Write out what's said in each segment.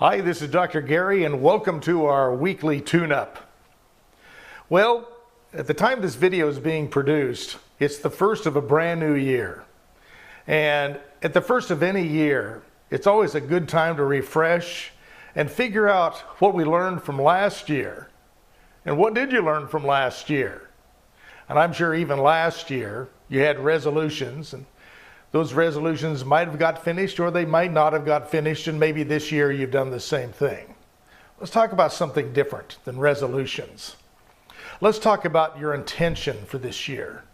Hi, this is Dr. Gary, and welcome to our weekly tune-up. Well, at the time this video is being produced, it's the first of a brand new year. And at the first of any year, it's always a good time to refresh and figure out what we learned from last year. And what did you learn from last year? And I'm sure even last year, you had resolutions, and those resolutions might have got finished or they might not have got finished, and maybe this year you've done the same thing. Let's talk about something different than resolutions. Let's talk about your intention for this year.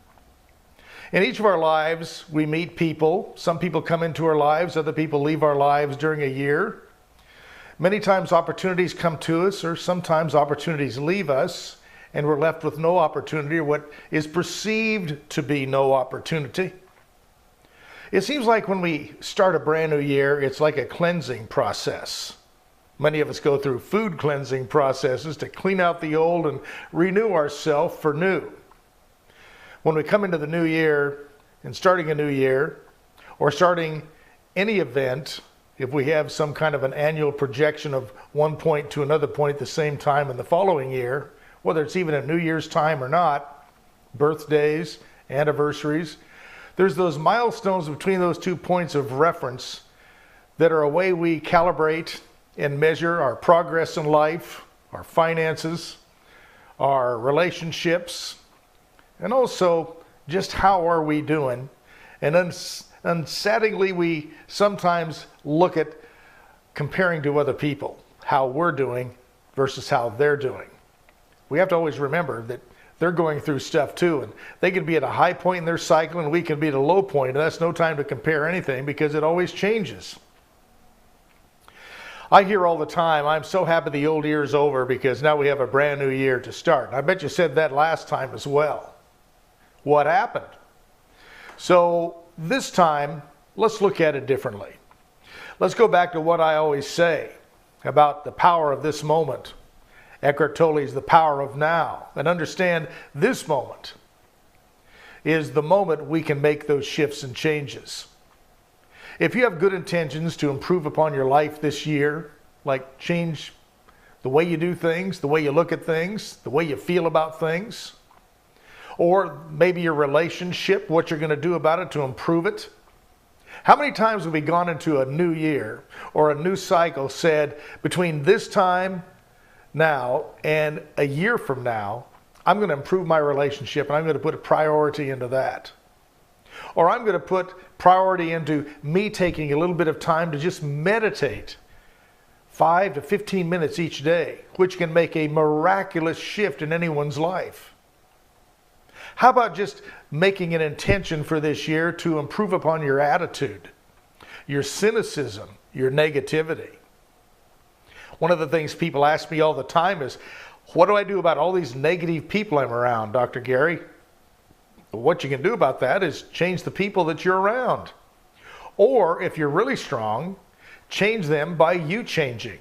In each of our lives, we meet people. Some people come into our lives, other people leave our lives during a year. Many times opportunities come to us, or sometimes opportunities leave us, and we're left with no opportunity, or what is perceived to be no opportunity. It seems like when we start a brand new year, it's like a cleansing process. Many of us go through food cleansing processes to clean out the old and renew ourselves for new. When we come into the new year and starting a new year, or starting any event, if we have some kind of an annual projection of one point to another point at the same time in the following year, whether it's even a New Year's time or not, birthdays, anniversaries, there's those milestones between those 2 points of reference that are a way we calibrate and measure our progress in life, our finances, our relationships, and also just how are we doing. And unsettlingly, we sometimes look at comparing to other people, how we're doing versus how they're doing. We have to always remember that they're going through stuff too, and they can be at a high point in their cycle and we can be at a low point, and that's no time to compare anything because it always changes. I hear all the time, I'm so happy the old year's over because now we have a brand new year to start. And I bet you said that last time as well. What happened? So this time, let's look at it differently. Let's go back to what I always say about the power of this moment. Eckhart Tolle's The Power of Now, and understand this moment is the moment we can make those shifts and changes. If you have good intentions to improve upon your life this year, like change the way you do things, the way you look at things, the way you feel about things, or maybe your relationship, what you're going to do about it to improve it. How many times have we gone into a new year or a new cycle said, between this time now and a year from now, I'm going to improve my relationship and I'm going to put a priority into that. Or I'm going to put priority into me taking a little bit of time to just meditate 5 to 15 minutes each day, which can make a miraculous shift in anyone's life. How about just making an intention for this year to improve upon your attitude, your cynicism, your negativity? One of the things people ask me all the time is, what do I do about all these negative people I'm around, Dr. Gary? What you can do about that is change the people that you're around. Or if you're really strong, change them by you changing.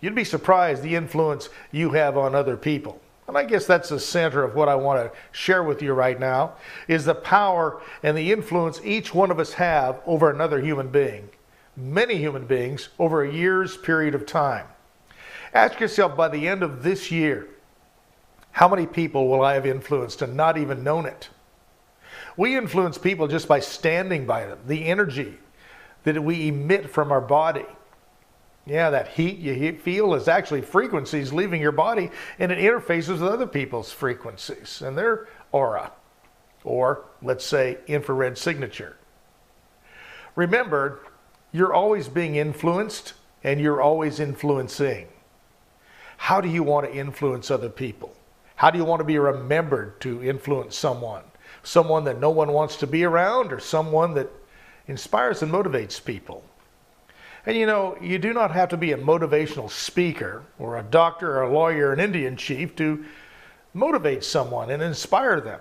You'd be surprised the influence you have on other people. And I guess that's the center of what I want to share with you right now, is the power and the influence each one of us have over another human being. Many human beings over a year's period of time. Ask yourself, by the end of this year, how many people will I have influenced and not even known it? We influence people just by standing by them. The energy that we emit from our body. Yeah, that heat you feel is actually frequencies leaving your body, and it interfaces with other people's frequencies and their aura, or let's say infrared signature. Remember, you're always being influenced and you're always influencing. How do you want to influence other people? How do you want to be remembered to influence someone? Someone that no one wants to be around, or someone that inspires and motivates people? And you know, you do not have to be a motivational speaker or a doctor or a lawyer or an Indian chief to motivate someone and inspire them.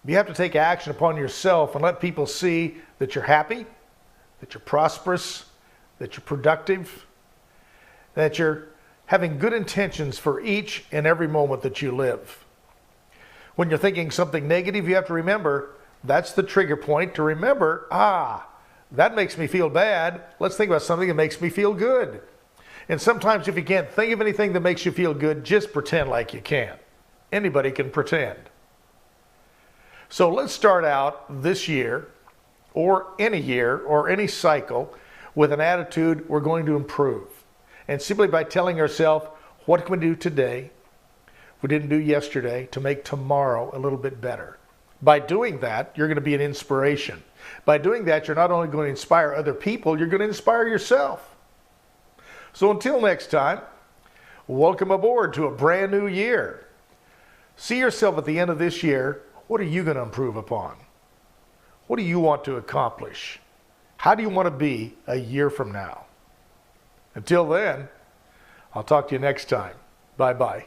You have to take action upon yourself and let people see that you're happy, that you're prosperous, that you're productive, that you're having good intentions for each and every moment that you live. When you're thinking something negative, you have to remember that's the trigger point to remember, that makes me feel bad. Let's think about something that makes me feel good. And sometimes if you can't think of anything that makes you feel good, just pretend like you can. Anybody can pretend. So let's start out this year, or any cycle, with an attitude we're going to improve. And simply by telling ourselves, what can we do today we didn't do yesterday to make tomorrow a little bit better? By doing that, you're going to be an inspiration. By doing that, you're not only going to inspire other people, you're going to inspire yourself. So until next time, welcome aboard to a brand new year. See yourself at the end of this year. What are you going to improve upon? What do you want to accomplish? How do you want to be a year from now? Until then, I'll talk to you next time. Bye-bye.